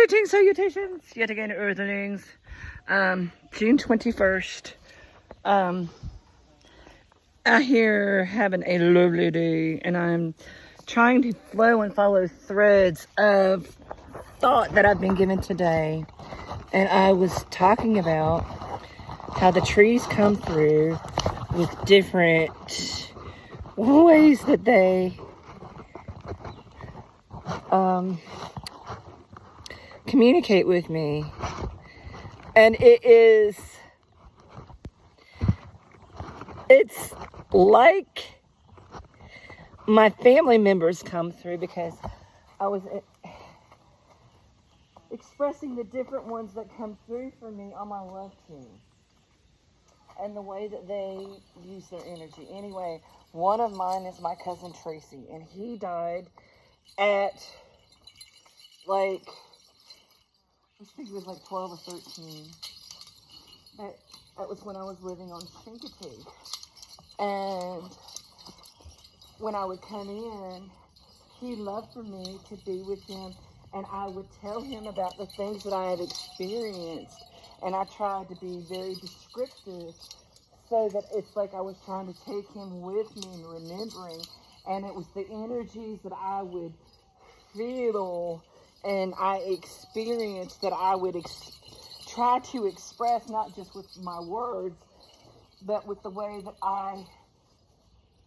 Greetings, salutations, yet again, Earthlings. June 21st. Out here having a lovely day, and I'm trying to flow and follow threads of thought that I've been given today. And I was talking about how the trees come through with different ways that they communicate with me. And it's like my family members come through, because I was expressing the different ones that come through for me on my love team and the way that they use their energy. Anyway, one of mine is my cousin Tracy, and he died at I think it was like 12 or 13. That was when I was living on Chincoteague. And when I would come in, he loved for me to be with him, and I would tell him about the things that I had experienced. And I tried to be very descriptive so that it's like I was trying to take him with me and remembering. And it was the energies that I would feel and I experienced that I would try to express, not just with my words, but with the way that I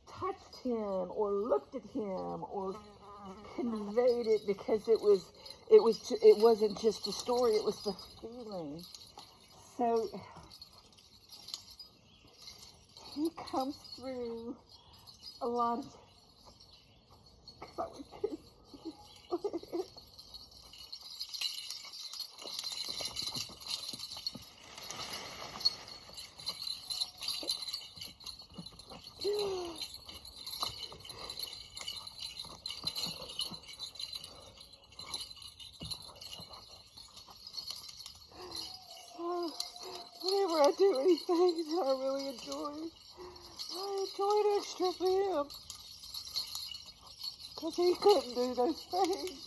touched him or looked at him or conveyed it, because it wasn't just a story, it was the feeling. So he comes through a lot of whenever I do anything that I really enjoy, I enjoy it extra for him, because he couldn't do those things.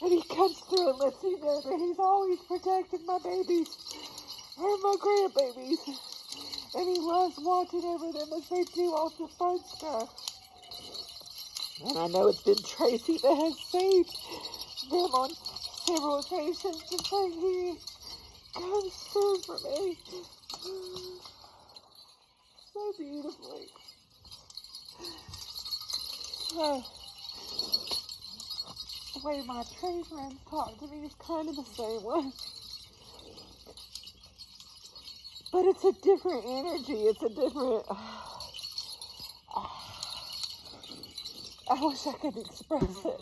And he comes through and lets me know that he's always protecting my babies and my grandbabies, and he loves watching over them as they do all the fun stuff. And I know it's been Tracy that has saved them on several occasions, just like he comes through for me so beautifully. The way my tree friends talk to me is kind of the same way. But it's a different energy. It's a different... I wish I could express it.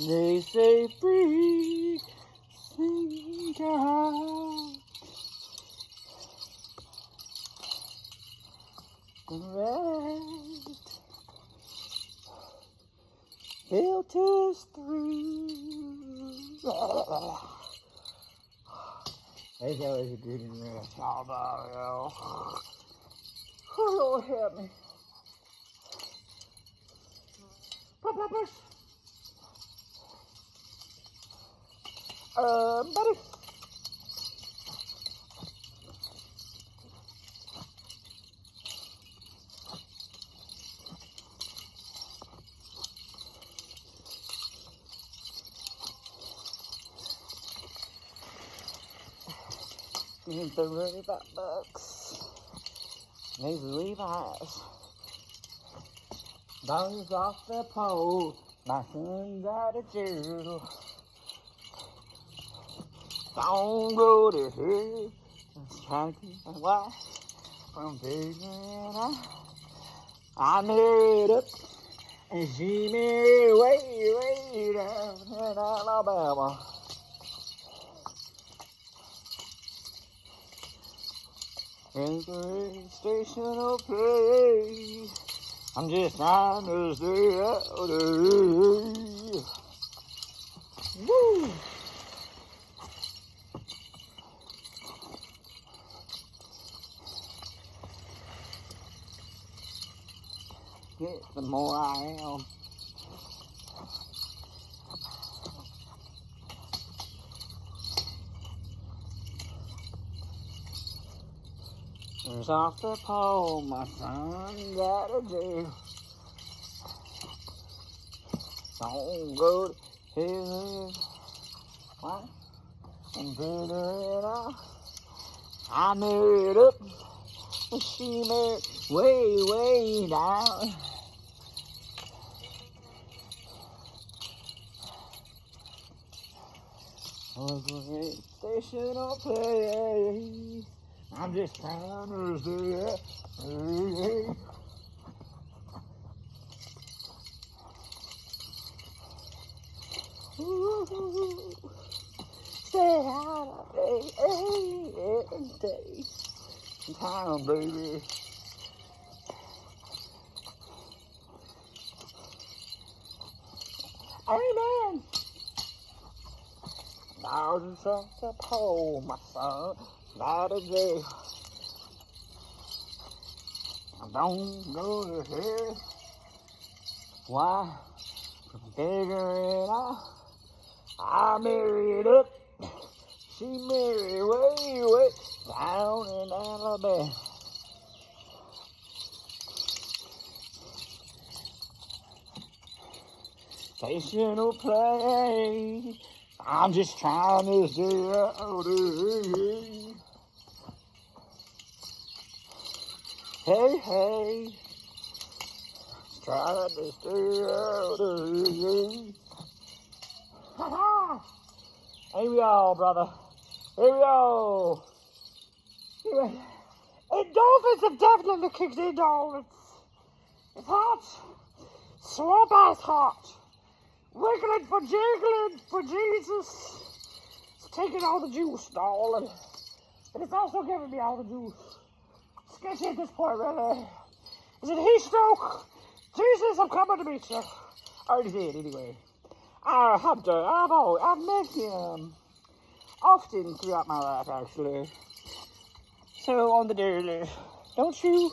They say free, sing out. Right. Filters through. There's always a good in there. Oh, Lord help me. Poppers. Buddy. These are really fat bucks. These Levi's. Those off the pole. My son's out of jail. Don't go to hell. I'm trying to keep my wife from figuring I married up, and she married way down in Alabama. It's a stational place. I'm just trying to stay out of here. Woo! The more I am. There's off the pole, my son got a jail. Don't go to his wife and figure it out. I married up, and she married way down. Was a great stational place. I'm just trying to stay. Stay out of day. Time, baby. Amen. Now just off the pole, my son, out of jail. Don't go to hell. Why? From figuring out. I married up. She married way down in Alabama. Stational place. I'm just trying to stay out of here. Hey. Trying to stay out of here. Ha-ha! Here we are, brother. Here we are. Anyway, endorphins have definitely kicked in, darling. It's hot. Swamp ice hot. Wiggling for jiggling for Jesus. It's taking all the juice, darling. But it's also giving me all the juice. Sketchy at this point, really. Is it heat stroke? Jesus, I'm coming to meet you. I already did, anyway. I've met him often throughout my life, actually. So, on the daily. Don't you,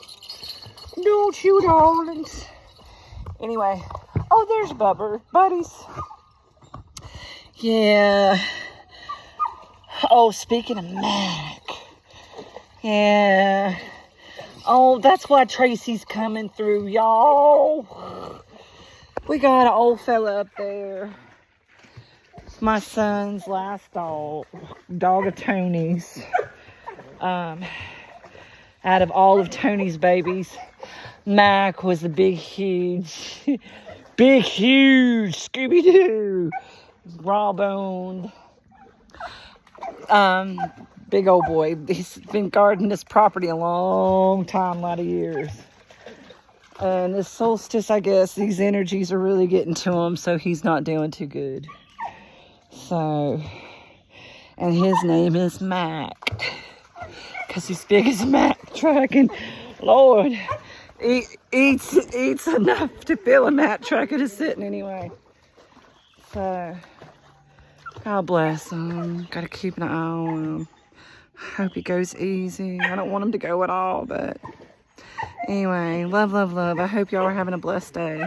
darlings. Anyway. Oh, there's buddies. Yeah. Oh, speaking of Mac. Yeah. Oh, that's why Tracy's coming through, y'all. We got an old fella up there. It's my son's last dog of Tony's. Out of all of Tony's babies, Mac was the big, huge Scooby-Doo. Raw-boned. Big old boy. He's been guarding this property a long time, a lot of years. And this solstice, I guess, these energies are really getting to him, so he's not doing too good. So, and his name is Mac, because he's big as a Mac truck, and Lord, he eats enough to fill a Mac truck at a sitting anyway. So, God bless him. Got to keep an eye on him. Hope he goes easy. I don't want him to go at all, but anyway, love, love, love. I hope y'all are having a blessed day.